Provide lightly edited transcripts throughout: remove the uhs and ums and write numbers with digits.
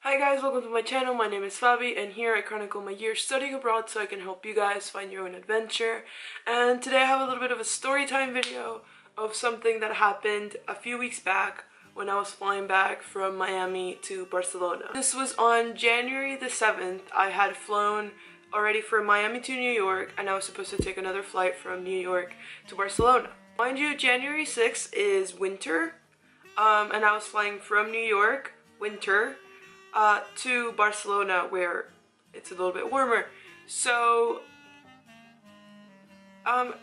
Hi guys, welcome to my channel. My name is Faabyy and here I chronicle my year studying abroad so I can help you guys find your own adventure. And today I have a little bit of a story time video of something that happened a few weeks back when I was flying back from Miami to Barcelona. This was on January the 7th. I had flown already from Miami to New York and I was supposed to take another flight from New York to Barcelona. Mind you, January 6th is winter and I was flying from New York, winter, to Barcelona where it's a little bit warmer. So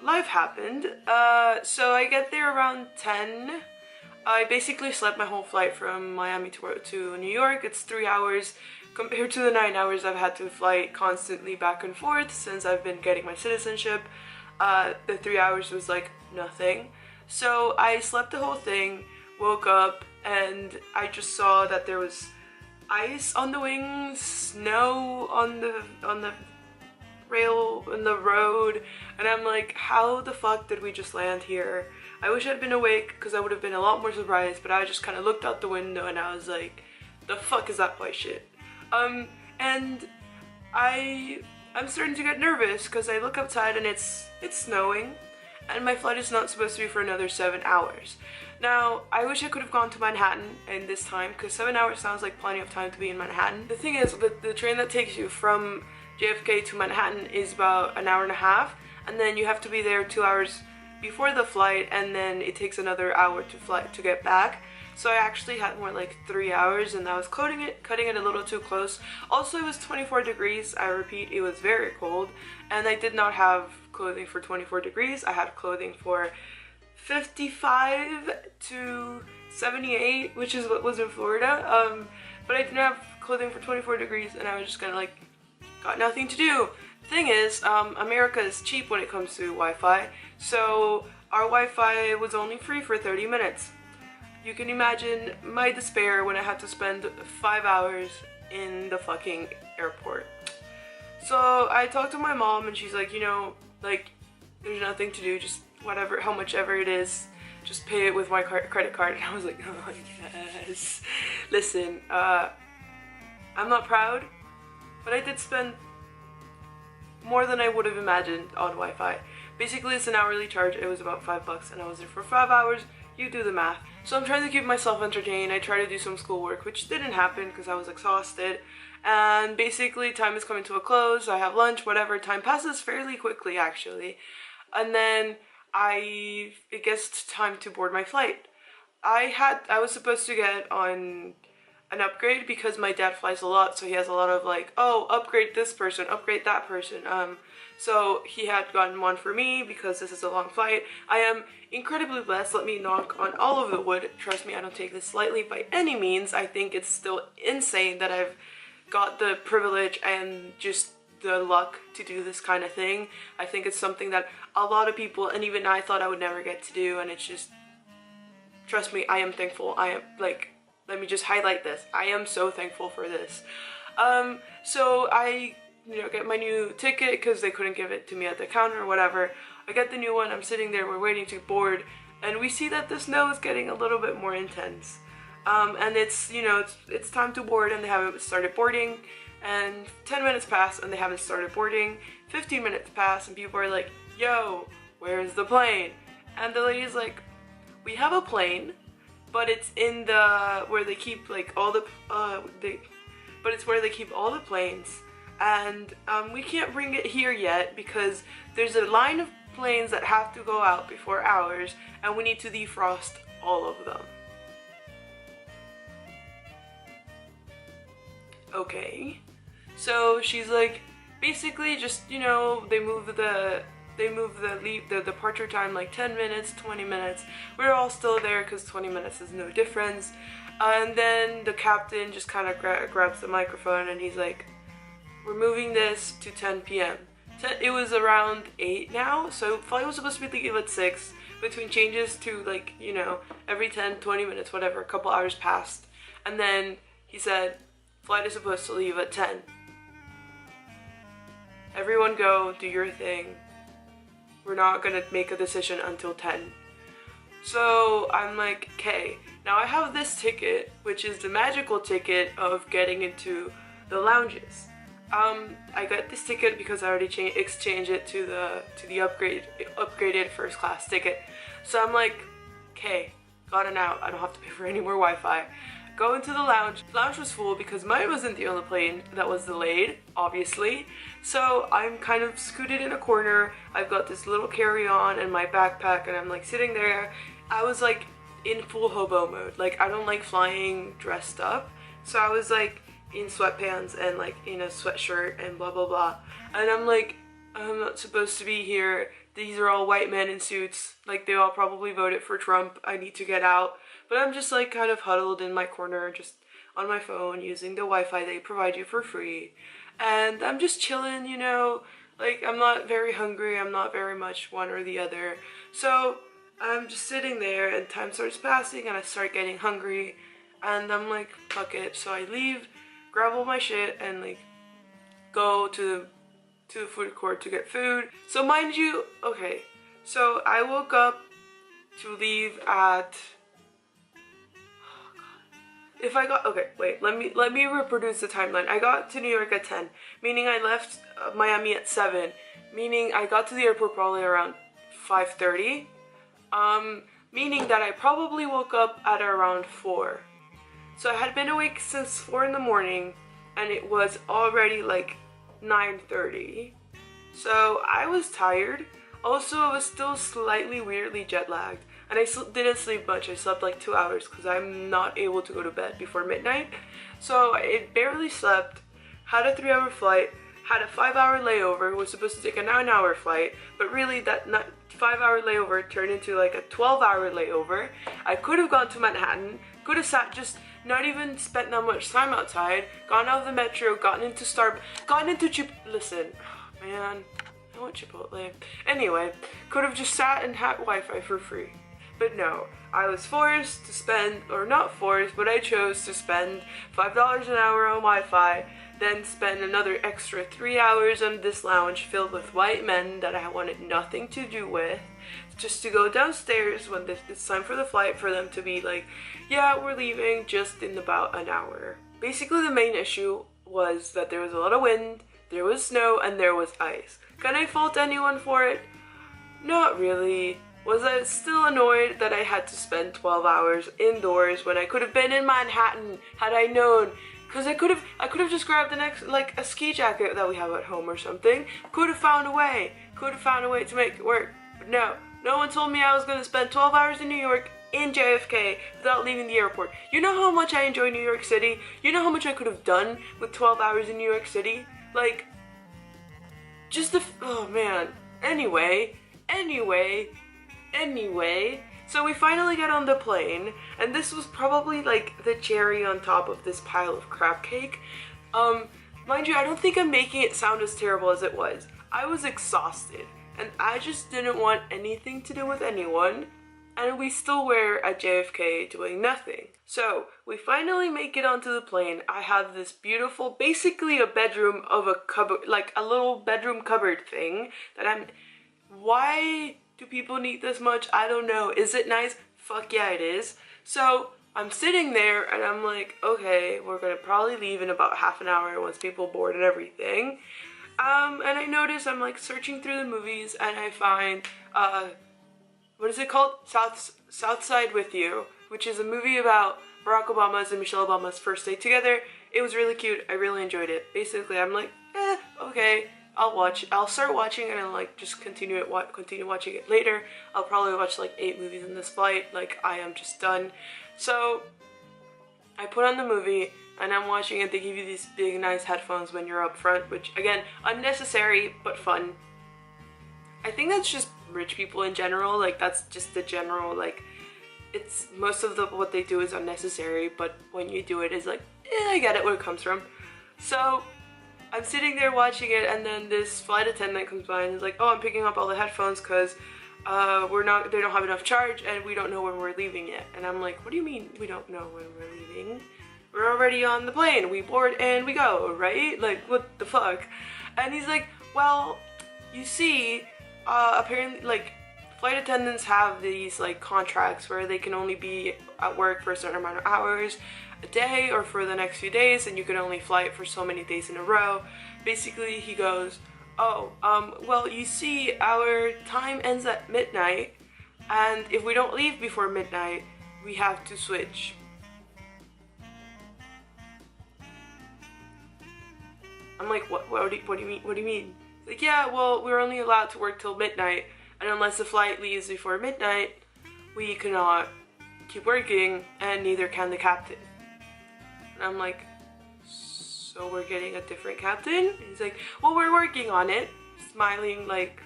life happened. So I get there around 10. I basically slept my whole flight from Miami to New York. It's 3 hours compared to the 9 hours I've had to fly constantly back and forth since I've been getting my citizenship. The 3 hours was like nothing. So I slept the whole thing, woke up, and I just saw that there was ice on the wings, snow on the rail in the road, and I'm like, how the fuck did we just land here? I wish I'd been awake because I would have been a lot more surprised, but I just kind of looked out the window and I was like, the fuck is that white shit? And I'm starting to get nervous because I look outside and it's snowing and my flight is not supposed to be for another 7 hours. Now, I wish I could have gone to Manhattan in this time because 7 hours sounds like plenty of time to be in Manhattan. The thing is, the train that takes you from JFK to Manhattan is about an hour and a half, and then you have to be there 2 hours before the flight, and then it takes another hour to get back. So I actually had more like 3 hours, and I was cutting it a little too close. Also, it was 24 degrees. I repeat, it was very cold, and I did not have clothing for 24 degrees. I had clothing for 55 to 78, which is what was in Florida, but I didn't have clothing for 24 degrees, and I was just kind of like, got nothing to do. Thing is, America is cheap when it comes to Wi-Fi, so our Wi-Fi was only free for 30 minutes. You can imagine my despair when I had to spend 5 hours in the fucking airport. So I talked to my mom and she's like, you know, like, there's nothing to do, just whatever, how much ever it is, just pay it with my credit card. And I was like, oh yes. Listen, I'm not proud, but I did spend more than I would have imagined on Wi-Fi. Basically, it's an hourly charge. It was about $5 and I was there for 5 hours. You do the math. So I'm trying to keep myself entertained. I try to do some schoolwork, which didn't happen because I was exhausted. And basically, time is coming to a close. I have lunch, whatever. Time passes fairly quickly, actually. And then it gets time to board my flight. I was supposed to get on an upgrade because my dad flies a lot, so he has a lot of like, oh, upgrade this person, upgrade that person. So he had gotten one for me because this is a long flight. I am incredibly blessed. Let me knock on all of the wood. Trust me, I don't take this lightly by any means. I think it's still insane that I've got the privilege and just the luck to do this kind of thing. I think it's something that a lot of people, and even I, thought I would never get to do, and it's just, trust me, I am thankful. I am, like, let me just highlight this. I am so thankful for this. So I, get my new ticket because they couldn't give it to me at the counter or whatever. I get the new one, I'm sitting there, we're waiting to board, and we see that the snow is getting a little bit more intense. And it's, it's time to board and they haven't started boarding, and 10 minutes pass and they haven't started boarding, 15 minutes pass and people are like, yo, where's the plane? And the lady's like, we have a plane, but it's in the, where they keep like all the, but it's where they keep all the planes, and we can't bring it here yet because there's a line of planes that have to go out before ours, and we need to defrost all of them. Okay. So she's like, basically just, they move the departure time like 10 minutes, 20 minutes. We're all still there because 20 minutes is no difference. And then the captain just kind of grabs the microphone and he's like, we're moving this to 10 p.m. It was around 8 now, so flight was supposed to be leave at 6. Between changes to like, every 10, 20 minutes, whatever, a couple hours passed. And then he said, flight is supposed to leave at 10. Everyone go, do your thing. We're not gonna make a decision until 10. So I'm like, okay. Now I have this ticket, which is the magical ticket of getting into the lounges. I got this ticket because I already exchanged it to the upgraded first class ticket. So I'm like, okay, got an out. I don't have to pay for any more Wi-Fi. Go into the lounge. The lounge was full because mine wasn't the only plane that was delayed, obviously. So I'm kind of scooted in a corner. I've got this little carry-on and my backpack, and I'm like sitting there. I was like in full hobo mode. Like, I don't like flying dressed up. So I was like in sweatpants and like in a sweatshirt and blah blah blah. And I'm like, I'm not supposed to be here. These are all white men in suits. Like, they all probably voted for Trump. I need to get out. But I'm just like kind of huddled in my corner, just on my phone, using the Wi-Fi they provide you for free. And I'm just chilling, you know, like I'm not very hungry, I'm not very much one or the other. So I'm just sitting there and time starts passing and I start getting hungry. And I'm like, fuck it. So I leave, grab all my shit, and like go to the food court to get food. So mind you, okay, so I woke up to leave at, if I got, okay, wait, let me reproduce the timeline. I got to New York at 10, meaning I left Miami at 7, meaning I got to the airport probably around 5:30, meaning that I probably woke up at around 4. So I had been awake since 4 in the morning, and it was already like 9:30. So I was tired. Also, I was still slightly weirdly jet lagged. And I didn't sleep much. I slept like 2 hours because I'm not able to go to bed before midnight. So I barely slept, had a 3-hour flight, had a 5-hour layover, was supposed to take a 9-hour flight, but really that 5-hour layover turned into like a 12-hour layover. I could have gone to Manhattan, could have sat, just not even spent that much time outside, gone out of the metro, gotten into listen, oh, man, I want Chipotle. Anyway, could have just sat and had Wi-Fi for free. But no, I was forced to spend, or not forced, but I chose to spend $5 an hour on Wi-Fi, then spend another extra 3 hours in this lounge filled with white men that I wanted nothing to do with, just to go downstairs when it's time for the flight for them to be like, yeah, we're leaving just in about an hour. Basically, the main issue was that there was a lot of wind, there was snow, and there was ice. Can I fault anyone for it? Not really. Was I still annoyed that I had to spend 12 hours indoors when I could have been in Manhattan had I known? Because I could have just grabbed the next, like, a ski jacket that we have at home or something. Could have found a way to make it work. But no one told me I was going to spend 12 hours in New York in JFK without leaving the airport. You know how much I enjoy New York City? You know how much I could have done with 12 hours in New York City? Like, just the, oh man. Anyway, so we finally got on the plane, and this was probably like the cherry on top of this pile of crab cake. Mind you, I don't think I'm making it sound as terrible as it was. I was exhausted, and I just didn't want anything to do with anyone, and we still were at JFK doing nothing. So we finally make it onto the plane. I have this beautiful, basically a bedroom of a cupboard, like a little bedroom cupboard thing that why do people need this much? I don't know. Is it nice? Fuck yeah, it is. So I'm sitting there and I'm like, okay, we're gonna probably leave in about half an hour once people board and everything. And I notice I'm like searching through the movies and I find, what is it called? South Side With You, which is a movie about Barack Obama's and Michelle Obama's first date together. It was really cute. I really enjoyed it. Basically, I'm like, okay. I'll start watching and I'll like just continue watching it later. I'll probably watch like 8 movies in this flight, like I am just done. So I put on the movie and I'm watching it. They give you these big nice headphones when you're up front, which again, unnecessary but fun. I think that's just rich people in general, like that's just the general, like it's most of what they do is unnecessary, but when you do it, it's like, I get it where it comes from. So I'm sitting there watching it, and then this flight attendant comes by and is like, oh, I'm picking up all the headphones because they don't have enough charge and we don't know when we're leaving yet. And I'm like, what do you mean we don't know when we're leaving? We're already on the plane, we board and we go, right? Like, what the fuck? And he's like, well, you see, apparently, like, flight attendants have these like contracts where they can only be at work for a certain amount of hours a day or for the next few days, and you can only fly it for so many days in a row. Basically, he goes, oh, well, you see, our time ends at midnight, and if we don't leave before midnight, we have to switch. I'm like, what do you mean? What do you mean? Like, yeah, well, we're only allowed to work till midnight, and unless the flight leaves before midnight, we cannot keep working, and neither can the captain. And I'm like, so we're getting a different captain? And he's like, well, we're working on it, smiling like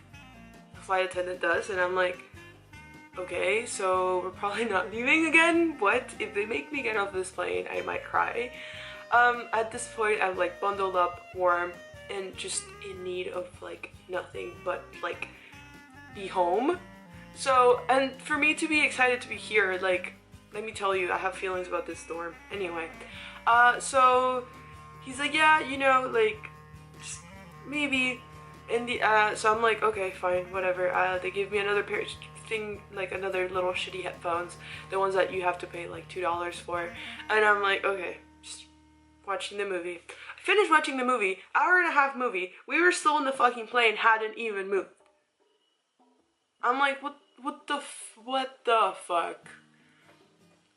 the flight attendant does. And I'm like, okay, so we're probably not leaving again? What? If they make me get off this plane, I might cry. At this point, I'm like bundled up, warm, and just in need of like nothing but like be home. So, and for me to be excited to be here, like, let me tell you, I have feelings about this storm. Anyway, so he's like, yeah, you know, like, just maybe in the, so I'm like, okay, fine, whatever. They gave me another pair thing, like another little shitty headphones, the ones that you have to pay like $2 for. And I'm like, okay, just watching the movie. I finished watching the movie, hour-and-a-half movie. We were still in the fucking plane, hadn't even moved. I'm like, what the fuck?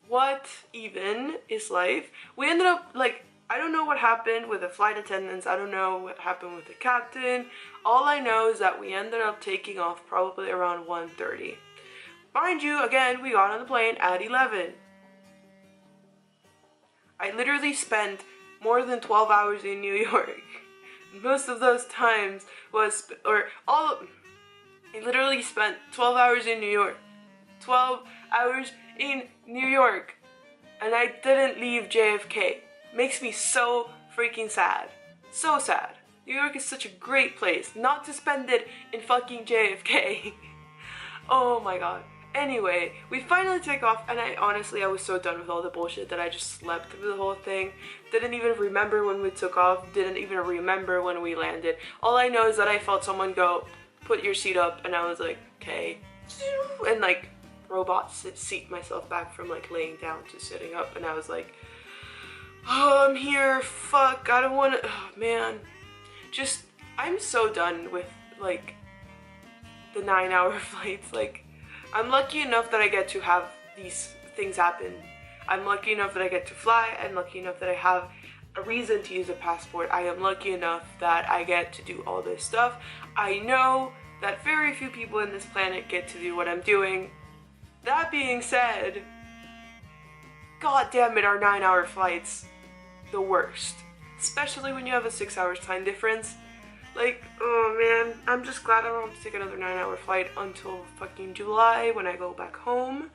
What even is life? We ended up, like, I don't know what happened with the flight attendants. I don't know what happened with the captain. All I know is that we ended up taking off probably around 1:30. Mind you, again, we got on the plane at 11. I literally spent more than 12 hours in New York. Most of those times was, I literally spent 12 hours in New York. 12 hours in New York. And I didn't leave JFK. Makes me so freaking sad. So sad. New York is such a great place not to spend it in fucking JFK. Oh my god. Anyway, we finally take off, and I was so done with all the bullshit that I just slept through the whole thing. Didn't even remember when we took off, didn't even remember when we landed. All I know is that I felt someone go, put your seat up, and I was like, okay. And like, robot seat myself back from like laying down to sitting up, and I was like, oh, I'm here, fuck, I don't want to, oh man. Just, I'm so done with like the 9-hour flights. Like, I'm lucky enough that I get to have these things happen. I'm lucky enough that I get to fly. I'm lucky enough that I have a reason to use a passport. I am lucky enough that I get to do all this stuff. I know that very few people in this planet get to do what I'm doing. That being said, god damn it, our 9-hour flights the worst. Especially when you have a 6-hour time difference. Like, oh man, I'm just glad I don't have to take another 9-hour flight until fucking July when I go back home.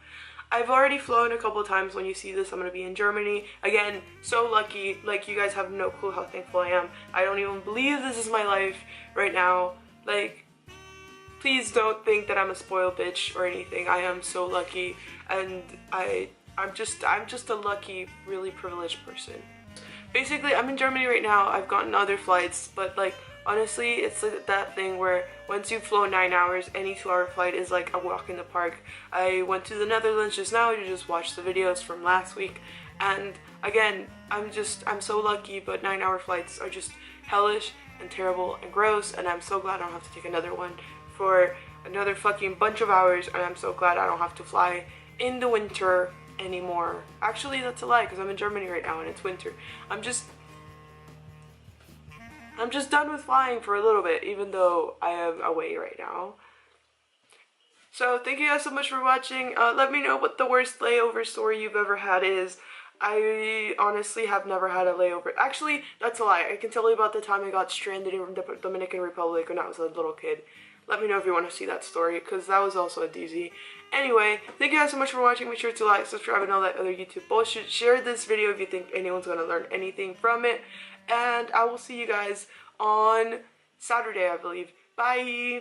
I've already flown a couple of times. When you see this, I'm gonna be in Germany. Again, so lucky. Like, you guys have no clue how thankful I am. I don't even believe this is my life right now. Like, please don't think that I'm a spoiled bitch or anything. I am so lucky, and I'm just a lucky, really privileged person. Basically, I'm in Germany right now. I've gotten other flights, but like, honestly, it's like that thing where once you've flown 9 hours, any 2-hour flight is like a walk in the park. I went to the Netherlands just now to just watch the videos from last week, and again, I'm so lucky, but 9-hour flights are just hellish and terrible and gross, and I'm so glad I don't have to take another one for another fucking bunch of hours, and I'm so glad I don't have to fly in the winter anymore. Actually, that's a lie, because I'm in Germany right now and it's winter. I'm just done with flying for a little bit, even though I am away right now. So thank you guys so much for watching. Let me know what the worst layover story you've ever had is. I honestly have never had a layover. Actually, that's a lie. I can tell you about the time I got stranded in the Dominican Republic when I was a little kid. Let me know if you want to see that story, because that was also a doozy. Anyway, thank you guys so much for watching. Make sure to like, subscribe, and all that other YouTube bullshit. Share this video if you think anyone's going to learn anything from it. And I will see you guys on Saturday, I believe. Bye!